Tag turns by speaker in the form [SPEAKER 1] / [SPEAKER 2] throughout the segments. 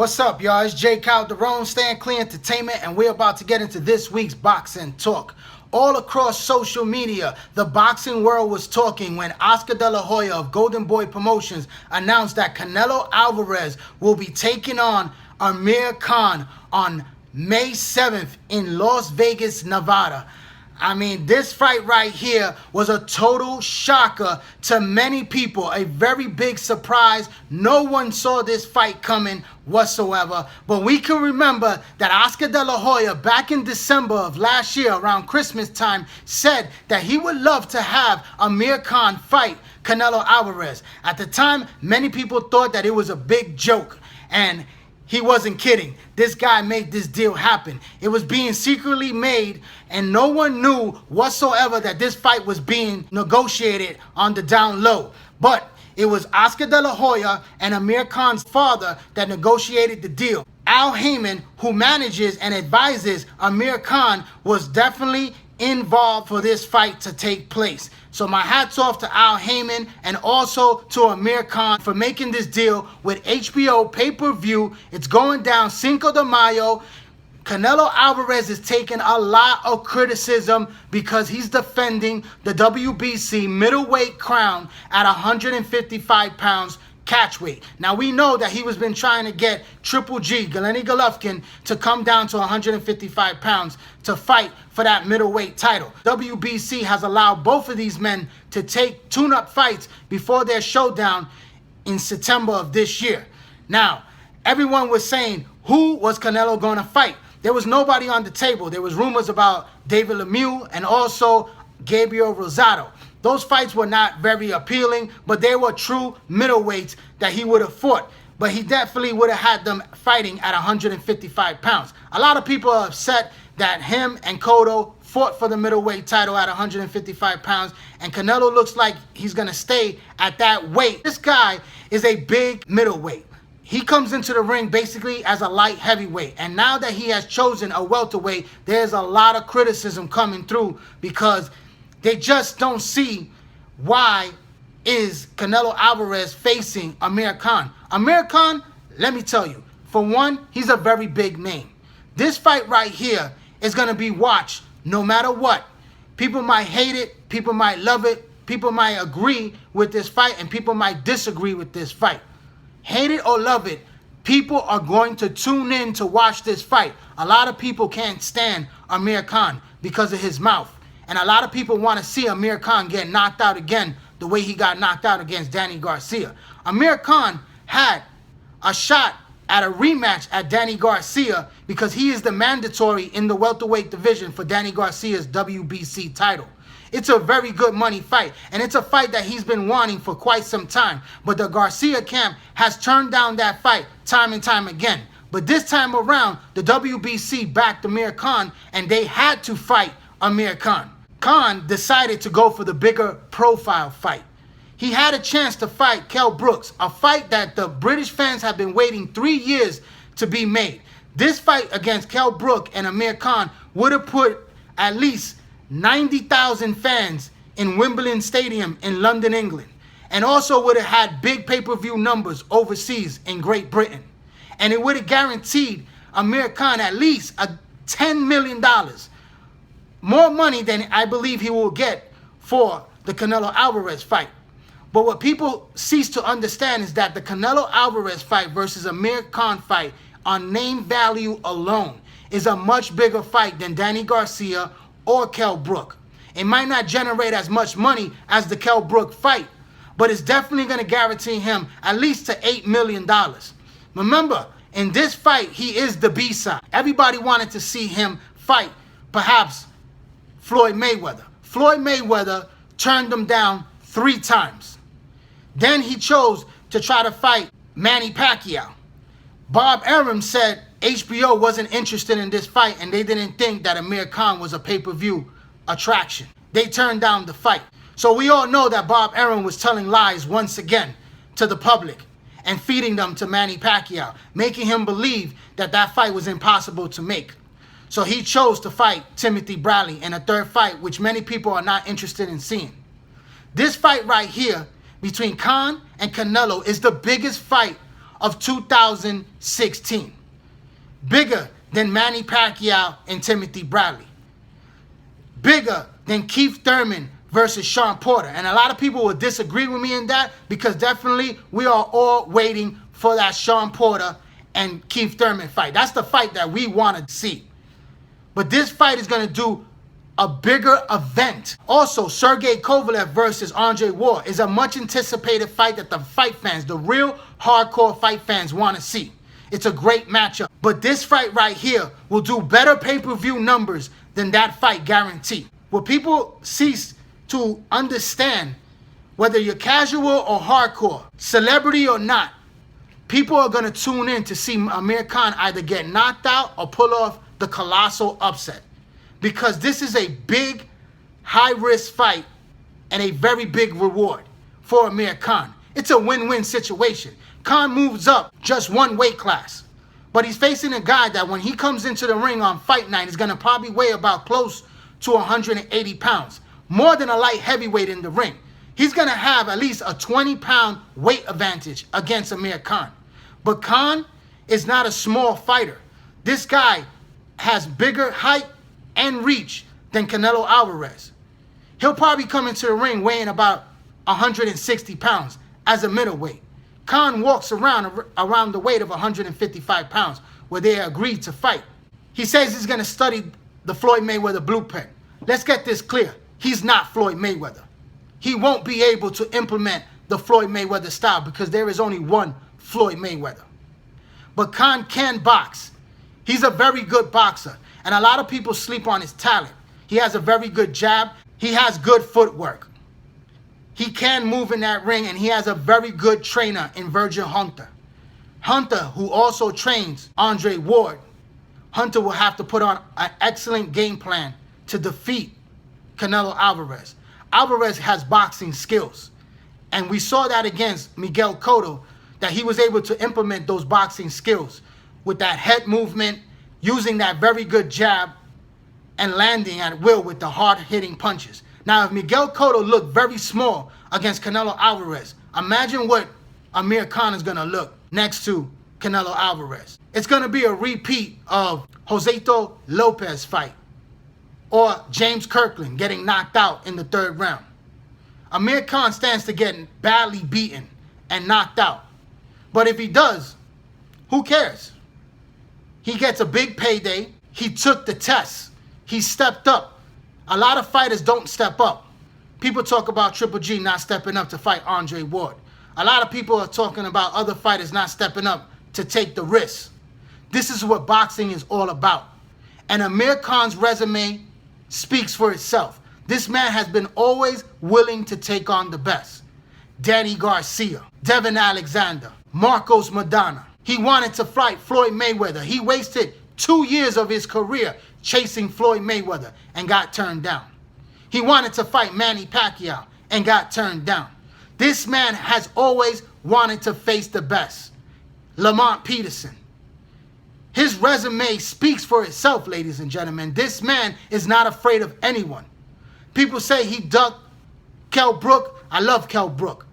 [SPEAKER 1] What's up, y'all? It's Jay Calderon, Stand Clear Entertainment, and we're about to get into this week's boxing talk. All across social media, the boxing world was talking when Oscar De La Hoya of Golden Boy Promotions announced that Canelo Alvarez will be taking on Amir Khan on May 7th in Las Vegas, Nevada. I mean, this fight right here was a total shocker to many people, a very big surprise. No one saw this fight coming whatsoever. But we can remember that Oscar De La Hoya back in December of last year around Christmas time said that he would love to have Amir Khan fight Canelo Alvarez. At the time, many people thought that it was a big joke, and he wasn't kidding. This guy made this deal happen. It was being secretly made, and no one knew whatsoever that this fight was being negotiated on the down low. But it was Oscar De La Hoya and Amir Khan's father that negotiated the deal. Al Heyman, who manages and advises Amir Khan, was definitely involved for this fight to take place. So my hat's off to Al Heyman and also to Amir Khan for making this deal with HBO pay-per-view. It's going down Cinco de Mayo. Canelo Alvarez is taking a lot of criticism because he's defending the WBC middleweight crown at 155 pounds catch weight. Now we know that he was been trying to get Triple G, Gennady Golovkin, to come down to 155 pounds to fight for that middleweight title. WBC has allowed both of these men to take tune-up fights before their showdown in September of this year. Now, everyone was saying, who was Canelo going to fight? There was nobody on the table. There was rumors about David Lemieux and also Gabriel Rosado. Those fights were not very appealing, but they were true middleweights that he would have fought. But he definitely would have had them fighting at 155 pounds. A lot of people are upset that him and Cotto fought for the middleweight title at 155 pounds, and Canelo looks like he's going to stay at that weight. This guy is a big middleweight. He comes into the ring basically as a light heavyweight, and now that he has chosen a welterweight, there's a lot of criticism coming through because they just don't see why is Canelo Alvarez facing Amir Khan. Amir Khan, let me tell you, for one, he's a very big name. This fight right here is going to be watched no matter what. People might hate it, people might love it, people might agree with this fight, and people might disagree with this fight. Hate it or love it, people are going to tune in to watch this fight. A lot of people can't stand Amir Khan because of his mouth. And a lot of people want to see Amir Khan get knocked out again the way he got knocked out against Danny Garcia. Amir Khan had a shot at a rematch at Danny Garcia because he is the mandatory in the welterweight division for Danny Garcia's WBC title. It's a very good money fight, and it's a fight that he's been wanting for quite some time. But the Garcia camp has turned down that fight time and time again. But this time around, the WBC backed Amir Khan, and they had to fight Amir Khan. Khan decided to go for the bigger profile fight. He had a chance to fight Kell Brooks, a fight that the British fans have been waiting 3 years to be made. This fight against Kell Brooks and Amir Khan would have put at least 90,000 fans in Wimbledon Stadium in London, England, and also would have had big pay-per-view numbers overseas in Great Britain. And it would have guaranteed Amir Khan at least $10 million. More money than I believe he will get for the Canelo Alvarez fight. But what people cease to understand is that the Canelo Alvarez fight versus Amir Khan fight on name value alone is a much bigger fight than Danny Garcia or Kell Brooks. It might not generate as much money as the Kell Brooks fight, but it's definitely going to guarantee him at least to $8 million. Remember, in this fight, he is the B-side. Everybody wanted to see him fight perhaps Floyd Mayweather. Floyd Mayweather turned him down 3 times. Then he chose to try to fight Manny Pacquiao. Bob Arum said HBO wasn't interested in this fight and they didn't think that Amir Khan was a pay-per-view attraction. They turned down the fight. So we all know that Bob Arum was telling lies once again to the public and feeding them to Manny Pacquiao, making him believe that that fight was impossible to make. So he chose to fight Timothy Bradley in a third fight, which many people are not interested in seeing. This fight right here between Khan and Canelo is the biggest fight of 2016. Bigger than Manny Pacquiao and Timothy Bradley. Bigger than Keith Thurman versus Shawn Porter. And a lot of people will disagree with me in that, because definitely we are all waiting for that Shawn Porter and Keith Thurman fight. That's the fight that we want to see. But this fight is going to do a bigger event. Also, Sergey Kovalev versus Andre Ward is a much anticipated fight that the fight fans, the real hardcore fight fans, want to see. It's a great matchup. But this fight right here will do better pay-per-view numbers than that fight, guaranteed. Will people cease to understand, whether you're casual or hardcore, celebrity or not, people are going to tune in to see Amir Khan either get knocked out or pull off the colossal upset. Because this is a big, high-risk fight and a very big reward for Amir Khan. It's a win-win situation. Khan moves up just one weight class. But he's facing a guy that when he comes into the ring on fight night is going to probably weigh about close to 180 pounds. More than a light heavyweight in the ring. He's going to have at least a 20-pound weight advantage against Amir Khan. But Khan is not a small fighter. This guy has bigger height and reach than Canelo Alvarez. He'll probably come into the ring weighing about 160 pounds as a middleweight. Khan walks around the weight of 155 pounds, where they agreed to fight. He says he's going to study the Floyd Mayweather blueprint. Let's get this clear. He's not Floyd Mayweather. He won't be able to implement the Floyd Mayweather style, because there is only one Floyd Mayweather. But Khan can box. He's a very good boxer. And a lot of people sleep on his talent. He has a very good jab. He has good footwork. He can move in that ring, and he has a very good trainer in Virgil Hunter. Hunter, who also trains Andre Ward. Hunter will have to put on an excellent game plan to defeat Canelo Alvarez. Alvarez has boxing skills. And we saw that against Miguel Cotto, that he was able to implement those boxing skills with that head movement, using that very good jab, and landing at will with the hard-hitting punches. Now, if Miguel Cotto looked very small against Canelo Alvarez, imagine what Amir Khan is going to look next to Canelo Alvarez. It's going to be a repeat of Joseito Lopez fight, or James Kirkland getting knocked out in the 3rd round. Amir Khan stands to get badly beaten and knocked out. But if he does, who cares? He gets a big payday. He took the test. He stepped up. A lot of fighters don't step up. People talk about Triple G not stepping up to fight Andre Ward. A lot of people are talking about other fighters not stepping up to take the risk. This is what boxing is all about. And Amir Khan's resume speaks for itself. This man has been always willing to take on the best. Danny Garcia, Devin Alexander, Marcos Maidana. He wanted to fight Floyd Mayweather. He wasted 2 years of his career chasing Floyd Mayweather and got turned down. He wanted to fight Manny Pacquiao and got turned down. This man has always wanted to face the best. Lamont Peterson. His resume speaks for itself, ladies and gentlemen. This man is not afraid of anyone. People say he ducked Kell Brook. I love Kell Brook.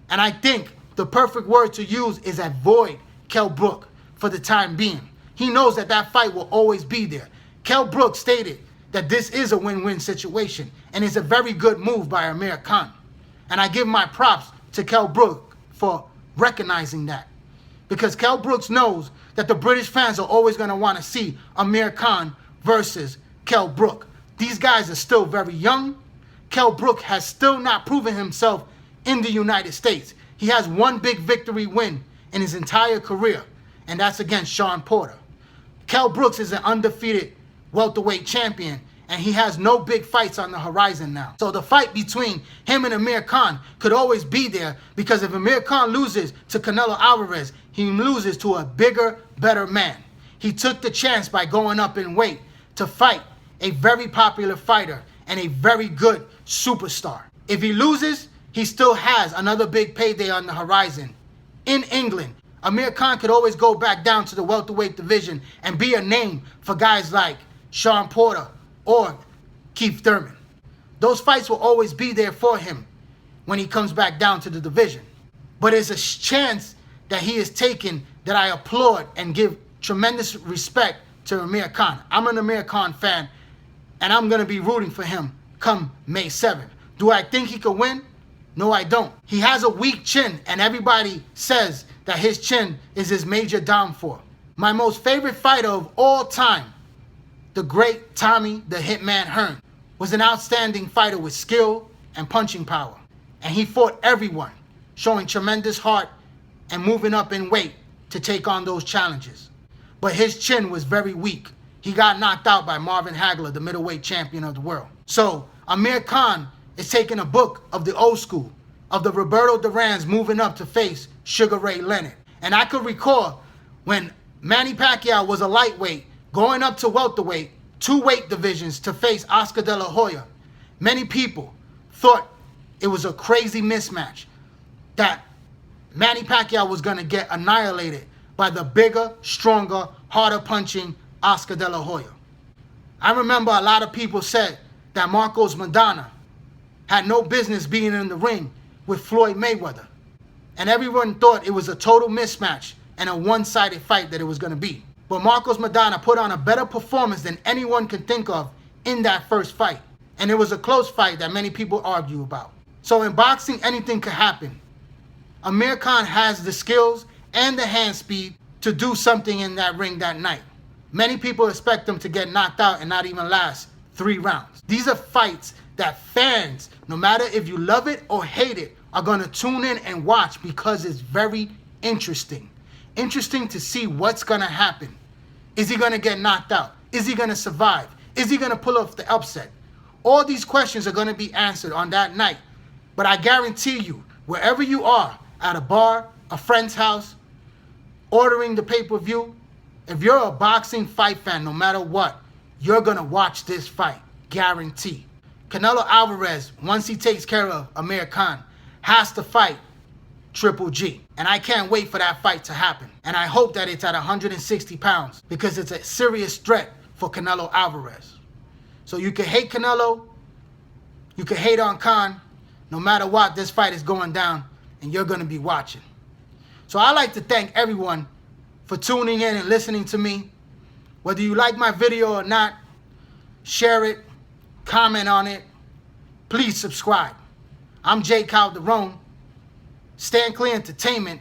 [SPEAKER 1] And I think the perfect word to use is avoid Kell Brook for the time being. He knows that that fight will always be there. Kell Brook stated that this is a win-win situation, and it's a very good move by Amir Khan. And I give my props to Kell Brook for recognizing that. Because Kell Brooks knows that the British fans are always going to want to see Amir Khan versus Kell Brook. These guys are still very young. Kell Brook has still not proven himself in the United States. He has one big victory win in his entire career, and that's against Shawn Porter. Kell Brooks is an undefeated welterweight champion, and he has no big fights on the horizon now. So the fight between him and Amir Khan could always be there, because if Amir Khan loses to Canelo Alvarez, he loses to a bigger, better man. He took the chance by going up in weight to fight a very popular fighter and a very good superstar. If he loses, he still has another big payday on the horizon. In England, Amir Khan could always go back down to the welterweight division and be a name for guys like Shawn Porter or Keith Thurman. Those fights will always be there for him when he comes back down to the division. But there's a chance that he is taking that I applaud and give tremendous respect to Amir Khan. I'm an Amir Khan fan, and I'm going to be rooting for him come May 7th. Do I think he could win? No, I don't. He has a weak chin, and everybody says that his chin is his major downfall. My most favorite fighter of all time, the great Tommy the Hitman Hearn, was an outstanding fighter with skill and punching power. And he fought everyone, showing tremendous heart and moving up in weight to take on those challenges. But his chin was very weak. He got knocked out by Marvin Hagler, the middleweight champion of the world. So Amir Khan is taking a book of the old school, of the Roberto Durans moving up to face Sugar Ray Leonard. And I could recall when Manny Pacquiao was a lightweight, going up to welterweight, 2 weight divisions to face Oscar De La Hoya. Many people thought it was a crazy mismatch, that Manny Pacquiao was going to get annihilated by the bigger, stronger, harder punching Oscar De La Hoya. I remember a lot of people said that Marcos Maidana had no business being in the ring with Floyd Mayweather. And everyone thought it was a total mismatch and a one-sided fight that it was going to be. But Marcos Maidana put on a better performance than anyone can think of in that first fight. And it was a close fight that many people argue about. So in boxing, anything could happen. Amir Khan has the skills and the hand speed to do something in that ring that night. Many people expect him to get knocked out and not even last 3 rounds. These are fights that fans, no matter if you love it or hate it, are going to tune in and watch because it's very interesting. Interesting to see what's going to happen. Is he going to get knocked out? Is he going to survive? Is he going to pull off the upset? All these questions are going to be answered on that night. But I guarantee you, wherever you are, at a bar, a friend's house, ordering the pay-per-view, if you're a boxing fight fan, no matter what, you're going to watch this fight. Guarantee. Canelo Alvarez, once he takes care of Amir Khan, has to fight Triple G. And I can't wait for that fight to happen. And I hope that it's at 160 pounds because it's a serious threat for Canelo Alvarez. So you can hate Canelo, you can hate on Khan. No matter what, this fight is going down and you're going to be watching. So I'd like to thank everyone for tuning in and listening to me. Whether you like my video or not, share it, comment on it, please subscribe. I'm Calderon. Stand Clear Entertainment.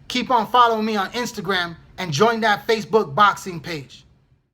[SPEAKER 1] Keep on following me on Instagram and join that Facebook boxing page.